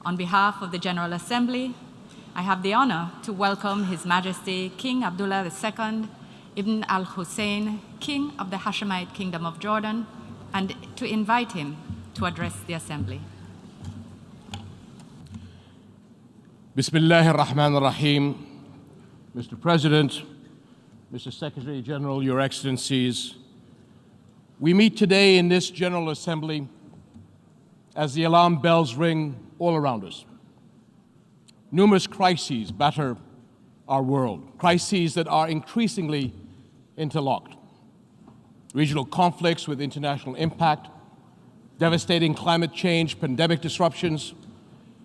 On behalf of the General Assembly, I have the honor to welcome His Majesty King Abdullah II Ibn al-Hussein, King of the Hashemite Kingdom of Jordan, and to invite him to address the Assembly. Bismillah ar-Rahman ar-Rahim. Mr. President, Mr. Secretary General, Your Excellencies, we meet today in this General Assembly as the alarm bells ring all around us. Numerous crises batter our world, crises that are increasingly interlocked. Regional conflicts with international impact, devastating climate change, pandemic disruptions,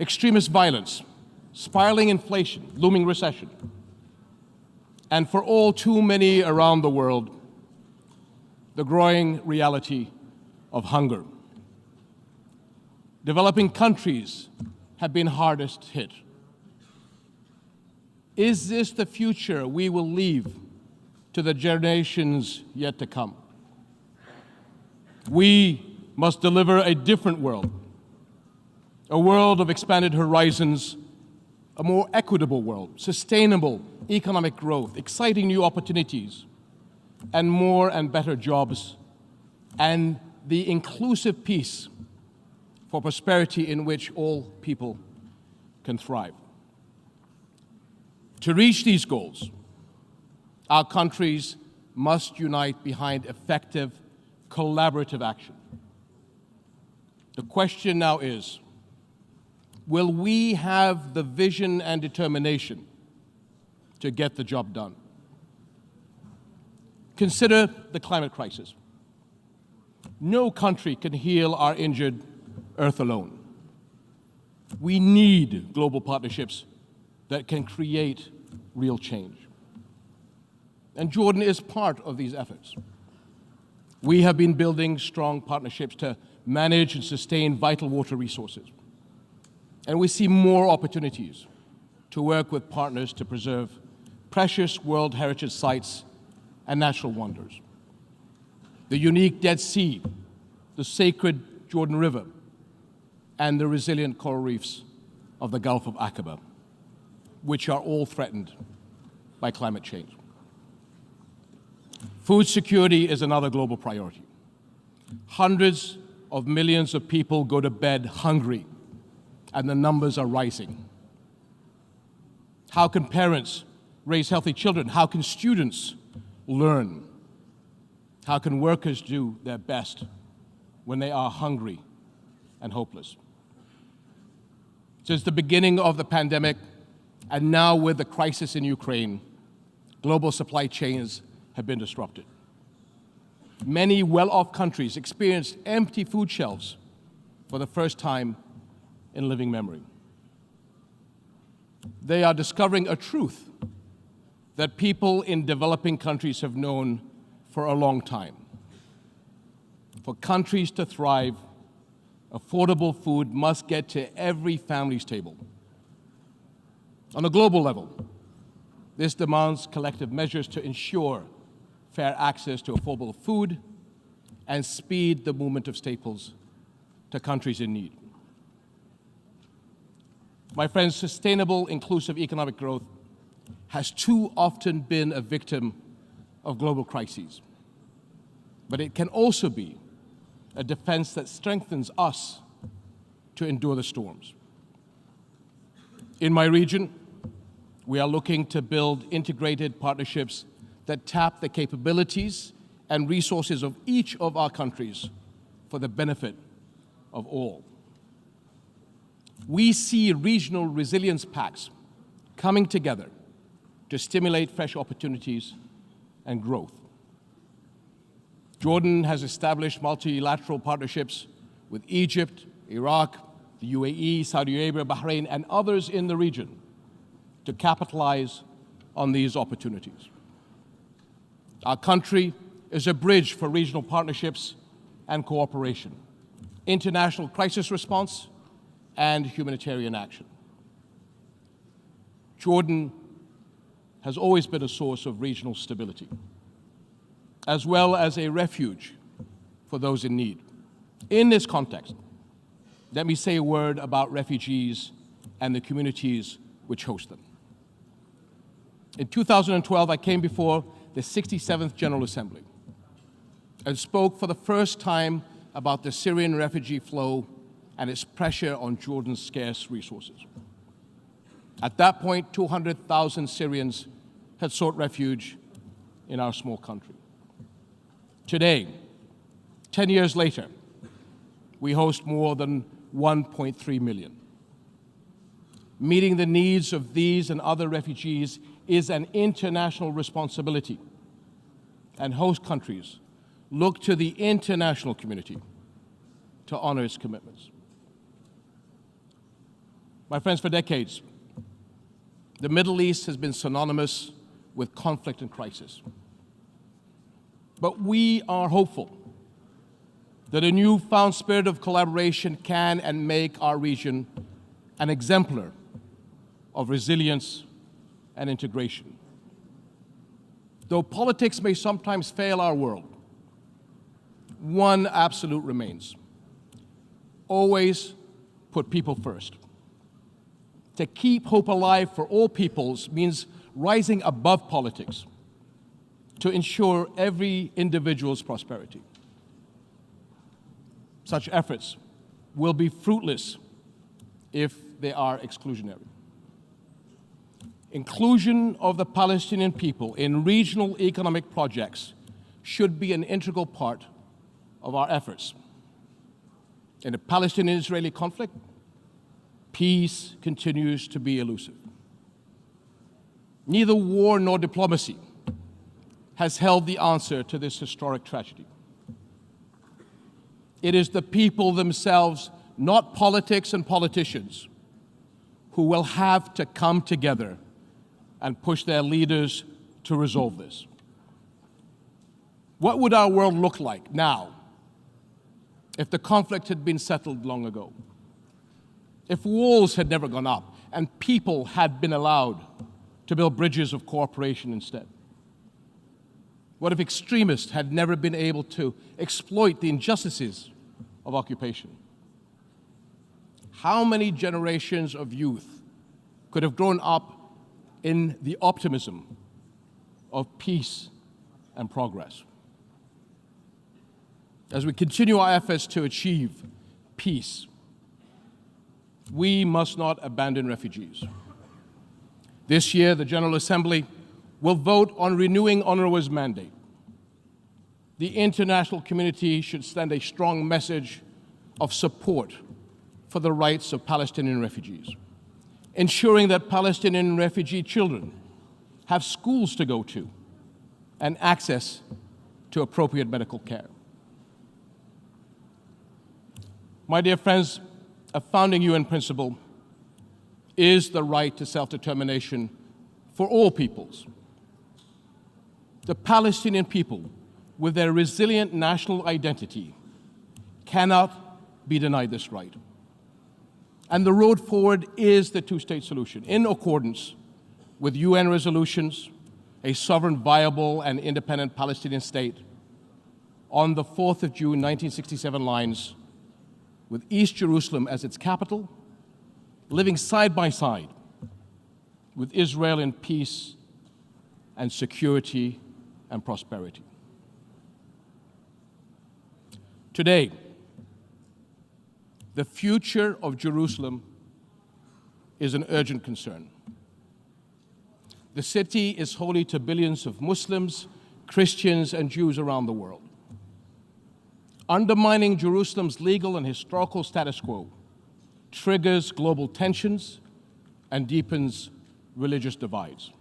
extremist violence, spiraling inflation, looming recession, and for all too many around the world, the growing reality of hunger. Developing countries have been hardest hit. Is this the future we will leave to the generations yet to come? We must deliver a different world, a world of expanded horizons, a more equitable world, sustainable economic growth, exciting new opportunities, and more and better jobs, and the inclusive peace for prosperity in which all people can thrive. To reach these goals, our countries must unite behind effective, collaborative action. The question now is, will we have the vision and determination to get the job done? Consider the climate crisis. No country can heal our injured Earth alone. We need global partnerships that can create real change. And Jordan is part of these efforts. We have been building strong partnerships to manage and sustain vital water resources. And we see more opportunities to work with partners to preserve precious World Heritage sites and natural wonders. The unique Dead Sea, the sacred Jordan River, and the resilient coral reefs of the Gulf of Aqaba, which are all threatened by climate change. Food security is another global priority. Hundreds of millions of people go to bed hungry, and the numbers are rising. How can parents raise healthy children? How can students learn? How can workers do their best when they are hungry and hopeless? Since the beginning of the pandemic, and now with the crisis in Ukraine, global supply chains have been disrupted. Many well-off countries experienced empty food shelves for the first time in living memory. They are discovering a truth that people in developing countries have known for a long time. For countries to thrive, affordable food must get to every family's table. On a global level, this demands collective measures to ensure fair access to affordable food and speed the movement of staples to countries in need. My friends, sustainable, inclusive economic growth has too often been a victim of global crises. But it can also be a defense that strengthens us to endure the storms. In my region, we are looking to build integrated partnerships that tap the capabilities and resources of each of our countries for the benefit of all. We see regional resilience pacts coming together to stimulate fresh opportunities and growth. Jordan has established multilateral partnerships with Egypt, Iraq, the UAE, Saudi Arabia, Bahrain, and others in the region to capitalize on these opportunities. Our country is a bridge for regional partnerships and cooperation, international crisis response, and humanitarian action. Jordan has always been a source of regional stability, as well as a refuge for those in need. In this context, let me say a word about refugees and the communities which host them. In 2012, I came before the 67th General Assembly and spoke for the first time about the Syrian refugee flow and its pressure on Jordan's scarce resources. At that point, 200,000 Syrians had sought refuge in our small country. Today, 10 years later, we host more than 1.3 million. Meeting the needs of these and other refugees is an international responsibility, and host countries look to the international community to honor its commitments. My friends, for decades, the Middle East has been synonymous with conflict and crisis. But we are hopeful that a newfound spirit of collaboration can and make our region an exemplar of resilience and integration. Though politics may sometimes fail our world, one absolute remains: always put people first. To keep hope alive for all peoples means rising above politics to ensure every individual's prosperity. Such efforts will be fruitless if they are exclusionary. Inclusion of the Palestinian people in regional economic projects should be an integral part of our efforts. In the Palestinian-Israeli conflict, peace continues to be elusive. Neither war nor diplomacy has held the answer to this historic tragedy. It is the people themselves, not politics and politicians, who will have to come together and push their leaders to resolve this. What would our world look like now if the conflict had been settled long ago? If walls had never gone up and people had been allowed to build bridges of cooperation instead? What if extremists had never been able to exploit the injustices of occupation? How many generations of youth could have grown up in the optimism of peace and progress? As we continue our efforts to achieve peace, we must not abandon refugees. This year, the General Assembly will vote on renewing UNRWA's mandate. The international community should send a strong message of support for the rights of Palestinian refugees, ensuring that Palestinian refugee children have schools to go to and access to appropriate medical care. My dear friends, a founding UN principle is the right to self-determination for all peoples. The Palestinian people, with their resilient national identity, cannot be denied this right. And the road forward is the two-state solution, in accordance with UN resolutions, a sovereign, viable, and independent Palestinian state on the 4th of June 1967 lines, with East Jerusalem as its capital, living side by side with Israel in peace and security and prosperity. Today, the future of Jerusalem is an urgent concern. The city is holy to billions of Muslims, Christians, and Jews around the world. Undermining Jerusalem's legal and historical status quo triggers global tensions and deepens religious divides.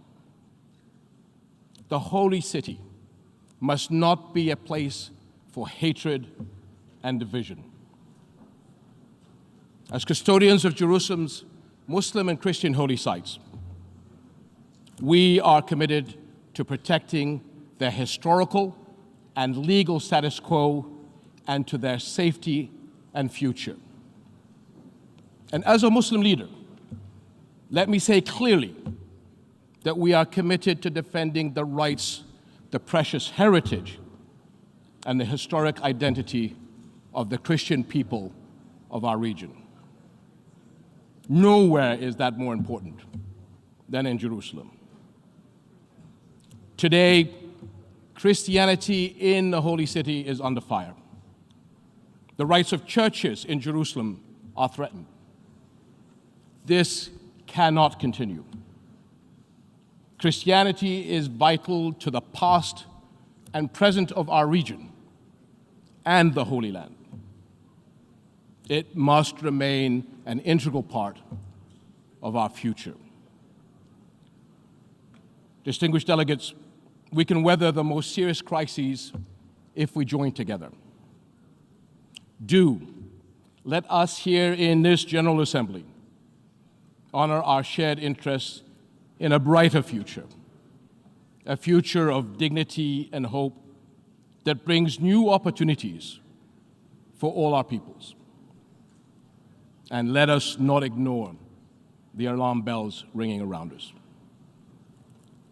The holy city must not be a place for hatred and division. As custodians of Jerusalem's Muslim and Christian holy sites, we are committed to protecting their historical and legal status quo and to their safety and future. And as a Muslim leader, let me say clearly that we are committed to defending the rights, the precious heritage, and the historic identity of the Christian people of our region. Nowhere is that more important than in Jerusalem. Today, Christianity in the Holy City is under fire. The rights of churches in Jerusalem are threatened. This cannot continue. Christianity is vital to the past and present of our region and the Holy Land. It must remain an integral part of our future. Distinguished delegates, we can weather the most serious crises if we join together. Let us here in this General Assembly honor our shared interests in a brighter future, a future of dignity and hope that brings new opportunities for all our peoples. And let us not ignore the alarm bells ringing around us.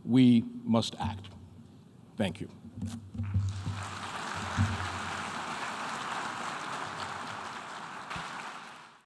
We must act. Thank you.